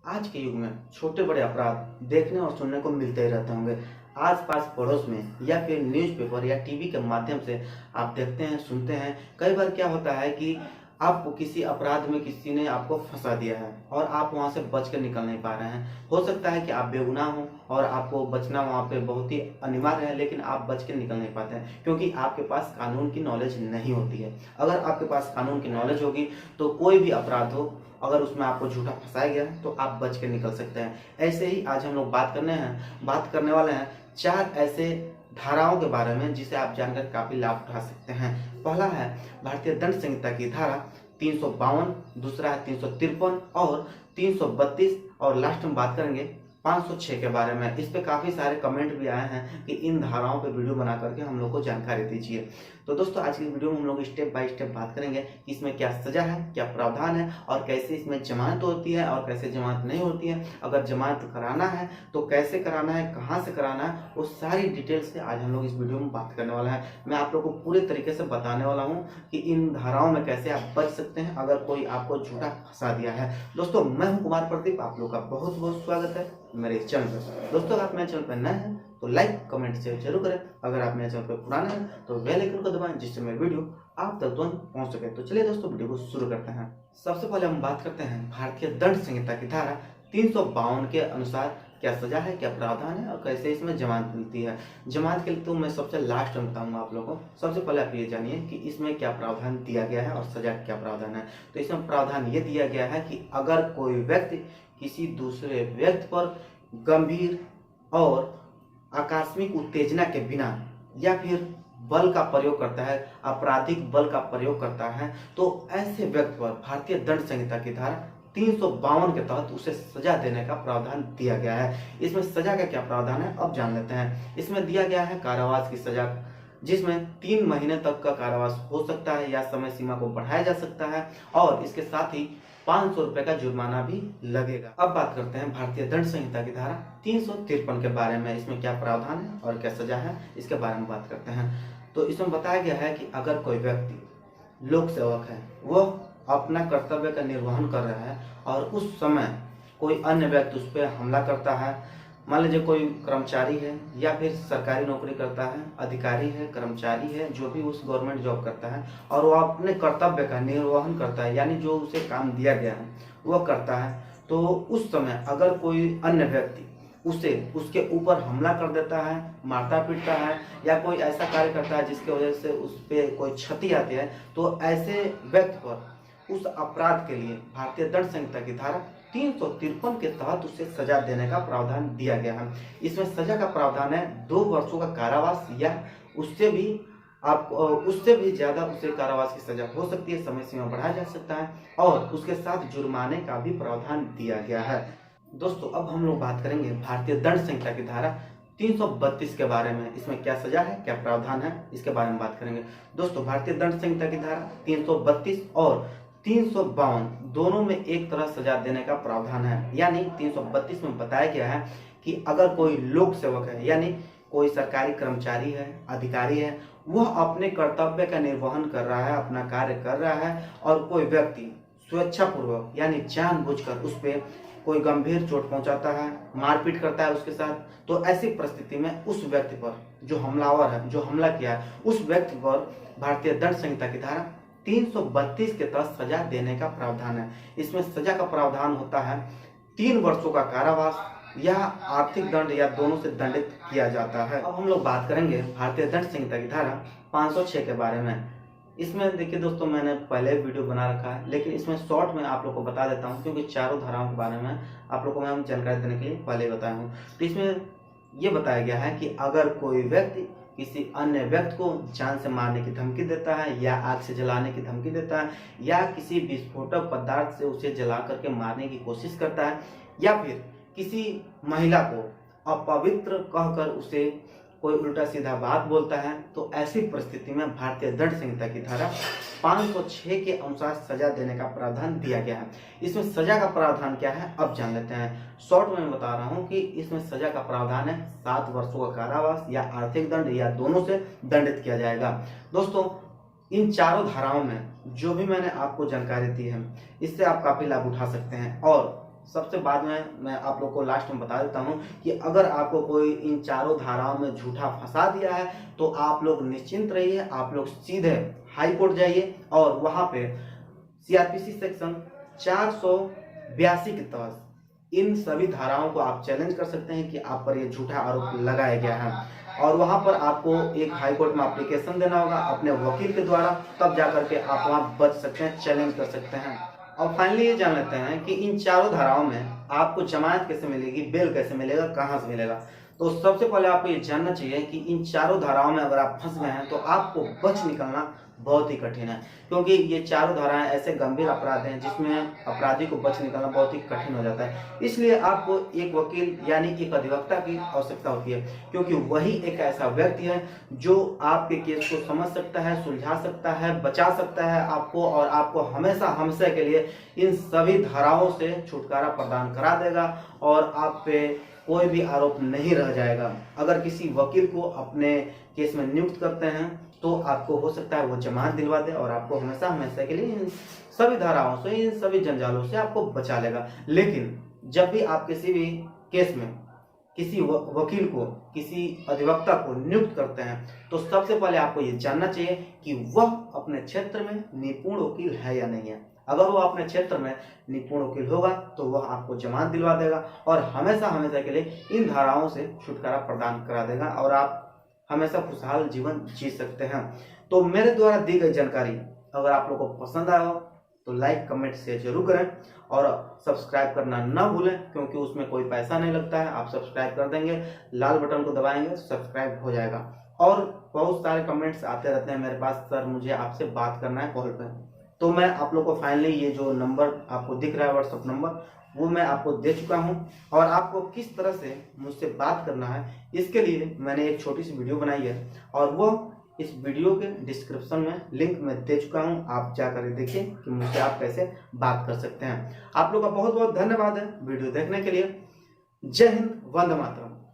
आज के युग में छोटे बड़े अपराध देखने और सुनने को मिलते ही रहते होंगे। आस-पास पड़ोस में या फिर न्यूज़पेपर या टीवी के माध्यम से आप देखते हैं, सुनते हैं। कई बार क्या होता है कि आपको किसी अपराध में किसी ने आपको फँसा दिया है और आप वहाँ से बच के निकल नहीं पा रहे हैं। हो सकता है कि आप बेगुनाह हो और आपको बचना वहाँ पे बहुत ही अनिवार्य है, लेकिन आप बच के निकल नहीं पाते हैं क्योंकि आपके पास कानून की नॉलेज नहीं होती है। अगर आपके पास कानून की नॉलेज होगी तो कोई भी अपराध हो, अगर उसमें आपको झूठा फंसाया गया तो आप बच के निकल सकते हैं। ऐसे ही आज हम लोग बात करने वाले हैं 4 ऐसे धाराओं के बारे में जिसे आप जानकर काफ़ी लाभ उठा सकते हैं। पहला है भारतीय दंड संहिता की धारा 352, दूसरा है 353 और 332 और लास्ट में बात करेंगे 506 के बारे में। इस पे काफ़ी सारे कमेंट भी आए हैं कि इन धाराओं पे वीडियो बना करके हम लोग को जानकारी दीजिए। तो दोस्तों आज की वीडियो में हम लोग स्टेप बाय स्टेप बात करेंगे कि इसमें क्या सज़ा है, क्या प्रावधान है और कैसे इसमें जमानत होती है और कैसे जमानत नहीं होती है। अगर जमानत कराना है तो कैसे कराना है, कहाँ से कराना है, वो सारी डिटेल से आज हम लोग इस वीडियो में बात करने वाला है। मैं आप लोग को पूरे तरीके से बताने वाला हूँ कि इन धाराओं में कैसे आप बच सकते हैं अगर कोई आपको झूठा फंसा दिया है। दोस्तों मैं हूँ कुमार प्रदीप, आप लोग का बहुत बहुत स्वागत है मेरे चैनल पर। दोस्तों आप मेरे चैनल पर नए हैं तो लाइक कमेंट शेयर जरूर करें। अगर आप मेरे चैनल पर पुराने हैं तो बेल आइकन को दबाएं जिससे मेरी वीडियो आप तक तुरंत पहुंच सके। तो चलिए दोस्तों वीडियो को शुरू करते हैं। सबसे पहले हम बात करते हैं भारतीय दंड संहिता की धारा 352 के अनुसार क्या सजा है, क्या प्रावधान है और कैसे इसमें जमानत मिलती है। जमानत के लिए तो मैं सबसे लास्ट में बताऊंगा आप लोगों को। सबसे पहले आप ये जानिए कि इसमें क्या प्रावधान दिया गया है और सजा क्या प्रावधान है। तो इसमें प्रावधान ये दिया गया है कि अगर कोई व्यक्ति किसी दूसरे व्यक्ति पर गंभीर और आकस्मिक उत्तेजना के बिना या फिर बल का प्रयोग करता है, आपराधिक बल का प्रयोग करता है, तो ऐसे व्यक्ति पर भारतीय दंड संहिता की धारा 352 के तहत उसे सजा देने का प्रावधान दिया गया है। इसमें सजा का क्या प्रावधान है अब जान लेते हैं। इसमें दिया गया है कारावास की सजा, जिसमें 3 महीने तक का कारावास हो सकता है या समय सीमा को बढ़ाया जा सकता है और इसके साथ ही 500 रुपए का जुर्माना भी लगेगा। अब बात करते हैं भारतीय दंड संहिता की धारा 353 के बारे में। इसमें क्या प्रावधान है और क्या सजा है इसके बारे में बात करते हैं। तो इसमें बताया गया है कि अगर कोई व्यक्ति लोक सेवक है, वह अपना कर्तव्य का निर्वहन कर रहा है और उस समय कोई अन्य व्यक्ति उस पर हमला करता है, मान लीजिए कोई कर्मचारी है या फिर सरकारी नौकरी करता है, अधिकारी है, कर्मचारी है, जो भी उस गवर्नमेंट जॉब करता है और वो अपने कर्तव्य का निर्वहन करता है, यानी जो उसे काम दिया गया है वह करता है, तो उस समय अगर कोई अन्य व्यक्ति उसे उसके ऊपर हमला कर देता है, मारता पीटता है या कोई ऐसा कार्य करता है जिसकी वजह से उस पर कोई क्षति आती है, तो ऐसे व्यक्ति पर उस अपराध के लिए भारतीय दंड संहिता की धारा 353 के तहत उसे सजा देने का प्रावधान दिया गया है। इसमें सजा का प्रावधान है 2 वर्षों का कारावास या उससे भी ज्यादा उसे कारावास की सजा हो सकती है, समय सीमा बढ़ाया जा सकता है और उसके साथ जुर्माने का भी प्रावधान दिया गया है। दोस्तों अब हम लोग बात करेंगे भारतीय दंड संहिता की धारा 332 के बारे में। इसमें क्या सजा है, क्या प्रावधान है, इसके बारे में बात करेंगे। दोस्तों भारतीय दंड संहिता की धारा 332 और 352 दोनों में एक तरह सजा देने का प्रावधान है। यानी 332 में बताया गया है कि अगर कोई लोक सेवक है, यानी कोई सरकारी कर्मचारी है, अधिकारी है, वह अपने कर्तव्य का निर्वहन कर रहा है, अपना कार्य कर रहा है और कोई व्यक्ति स्वेच्छापूर्वक यानी जानबूझकर उस पर कोई गंभीर चोट पहुंचाता है, मारपीट करता है उसके साथ, तो ऐसी परिस्थिति में उस व्यक्ति पर जो हमलावर है, जो हमला किया है, उस व्यक्ति पर भारतीय दंड संहिता की धारा 332 के तहत सजा देने का प्रावधान है। इसमें सजा का प्रावधान होता है 3 वर्षों का कारावास या आर्थिक दंड या दोनों से दंडित किया जाता है। अब हम लोग बात करेंगे भारतीय दंड संहिता की धारा 506 के बारे में। इसमें देखिए दोस्तों, मैंने पहले वीडियो बना रखा है, लेकिन इसमें शॉर्ट में आप लोग को बता देता हूँ क्योंकि चारों धाराओं के बारे में आप लोग को मैं जानकारी देने के लिए पहले बताया हूँ। तो इसमें यह बताया गया है कि अगर कोई व्यक्ति किसी अन्य व्यक्ति को जान से मारने की धमकी देता है या आग से जलाने की धमकी देता है या किसी विस्फोटक पदार्थ से उसे जला करके मारने की कोशिश करता है या फिर किसी महिला को अपवित्र कहकर उसे कोई उल्टा सीधा बात बोलता है, तो ऐसी परिस्थिति में भारतीय दंड संहिता की धारा 506 के अनुसार सजा देने का प्रावधान दिया गया है। इसमें सजा का प्रावधान क्या है अब जान लेते हैं। शॉर्ट में बता रहा हूं कि इसमें सजा का प्रावधान है 7 वर्षों का कारावास या आर्थिक दंड या दोनों से दंडित किया जाएगा। दोस्तों इन चारों धाराओं में जो भी मैंने आपको जानकारी दी है, इससे आप काफी लाभ उठा सकते हैं और सबसे बाद में मैं आप लोग को लास्ट में बता देता हूँ कि अगर आपको कोई इन चारों धाराओं में झूठा फंसा दिया है तो आप लोग निश्चिंत रहिए, आप लोग सीधे हाई कोर्ट जाइए और वहाँ पे सीआरपीसी सेक्शन 482 के तहत इन सभी धाराओं को आप चैलेंज कर सकते हैं कि आप पर ये झूठा आरोप लगाया गया है। और वहां पर आपको एक हाई कोर्ट में एप्लीकेशन देना होगा अपने वकील के द्वारा, तब जाकर के आप वहां बच सकते हैं, चैलेंज कर सकते हैं। और फाइनली ये जान लेते हैं कि इन चारों धाराओं में आपको जमानत कैसे मिलेगी, बेल कैसे मिलेगा, कहाँ से मिलेगा। तो सबसे पहले आपको ये जानना चाहिए कि इन चारों धाराओं में अगर आप फंस गए हैं तो आपको बच निकलना बहुत ही कठिन है, क्योंकि ये चारों धाराएं ऐसे गंभीर अपराध हैं जिसमें अपराधी को बच निकलना बहुत ही कठिन हो जाता है। इसलिए आपको एक वकील यानी एक अधिवक्ता की आवश्यकता होती है, क्योंकि वही एक ऐसा व्यक्ति है जो आपके केस को समझ सकता है, सुलझा सकता है, बचा सकता है आपको, और आपको हमेशा हमेशा के लिए इन सभी धाराओं से छुटकारा प्रदान करा देगा और आप पे कोई भी आरोप नहीं रह जाएगा। अगर किसी वकील को अपने केस में नियुक्त करते हैं तो आपको हो सकता है वो जमानत दिलवा दे और आपको हमेशा हमेशा के लिए इन सभी धाराओं से, इन सभी जंजालों से आपको बचा लेगा। लेकिन जब भी आप किसी भी केस में किसी वकील को, किसी अधिवक्ता को नियुक्त करते हैं तो सबसे पहले आपको ये जानना चाहिए कि वह अपने क्षेत्र में निपुण वकील है या नहीं है। अगर वो अपने क्षेत्र में निपुण वकील होगा तो वह आपको जमानत दिलवा देगा और हमेशा हमेशा के लिए इन धाराओं से छुटकारा प्रदान करा देगा और आप हमेशा खुशहाल जीवन जी सकते हैं। तो मेरे द्वारा दी गई जानकारी अगर आप लोगों को पसंद आया हो तो लाइक, कमेंट, शेयर जरूर करें और सब्सक्राइब करना ना भूलें, क्योंकि उसमें कोई पैसा नहीं लगता है। आप सब्सक्राइब कर देंगे, लाल बटन को दबाएंगे, सब्सक्राइब हो जाएगा। और बहुत सारे कमेंट्स आते रहते हैं मेरे पास, सर मुझे आपसे बात करना है कॉल पर। तो मैं आप लोग को फाइनली ये जो नंबर आपको दिख रहा है व्हाट्सएप नंबर, वो मैं आपको दे चुका हूं और आपको किस तरह से मुझसे बात करना है इसके लिए मैंने एक छोटी सी वीडियो बनाई है और वो इस वीडियो के डिस्क्रिप्शन में लिंक मैं दे चुका हूं। आप जाकर देखिए कि मुझसे आप कैसे बात कर सकते हैं। आप लोग का बहुत बहुत धन्यवाद है वीडियो देखने के लिए। जय हिंद, वंदे मातरम।